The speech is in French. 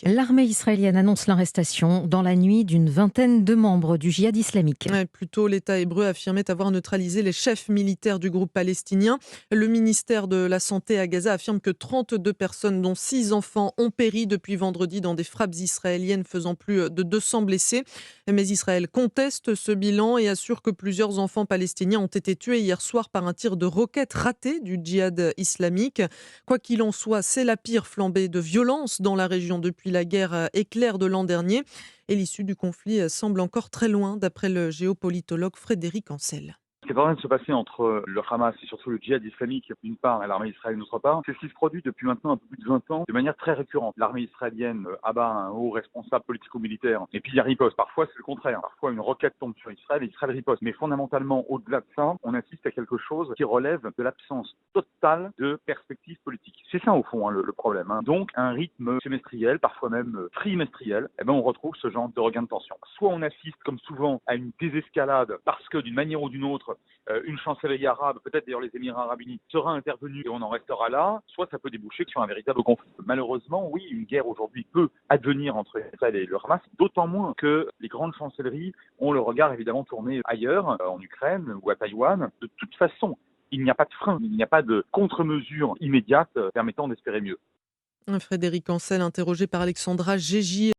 L'armée israélienne annonce l'arrestation dans la nuit d'une vingtaine de membres du djihad islamique. Ouais, plus tôt, l'État hébreu affirmait avoir neutralisé les chefs militaires du groupe palestinien. Le ministère de la Santé à Gaza affirme que 32 personnes, dont 6 enfants, ont péri depuis vendredi dans des frappes israéliennes faisant plus de 200 blessés. Mais Israël conteste ce bilan et assure que plusieurs enfants palestiniens ont été tués hier soir par un tir de roquette raté du djihad islamique. Quoi qu'il en soit, c'est la pire flambée de violence dans la région depuis la guerre éclair de l'an dernier. Et l'issue du conflit semble encore très loin, d'après le géopolitologue Frédéric Ancel. Ce qui est en train de se passer entre le Hamas et surtout le djihad islamique d'une part et l'armée israélienne d'autre part, c'est ce qui se produit depuis maintenant un peu plus de 20 ans de manière très récurrente. L'armée israélienne abat un haut responsable politico-militaire et puis il y a riposte. Parfois c'est le contraire. Parfois une roquette tombe sur Israël et Israël riposte. Mais fondamentalement, au-delà de ça, on assiste à quelque chose qui relève de l'absence totale de perspective politique. C'est ça au fond le problème. Donc un rythme semestriel, parfois même trimestriel, on retrouve ce genre de regain de tension. Soit on assiste comme souvent à une désescalade parce que d'une manière ou d'une autre, une chancellerie arabe, peut-être d'ailleurs les Émirats arabes unis, sera intervenue et on en restera là, soit ça peut déboucher sur un véritable conflit. Malheureusement, oui, une guerre aujourd'hui peut advenir entre Israël et le Hamas, d'autant moins que les grandes chancelleries ont le regard évidemment tourné ailleurs, en Ukraine ou à Taïwan. De toute façon, il n'y a pas de frein, il n'y a pas de contre-mesure immédiate permettant d'espérer mieux. Frédéric Ancel, interrogé par Alexandra Gégy.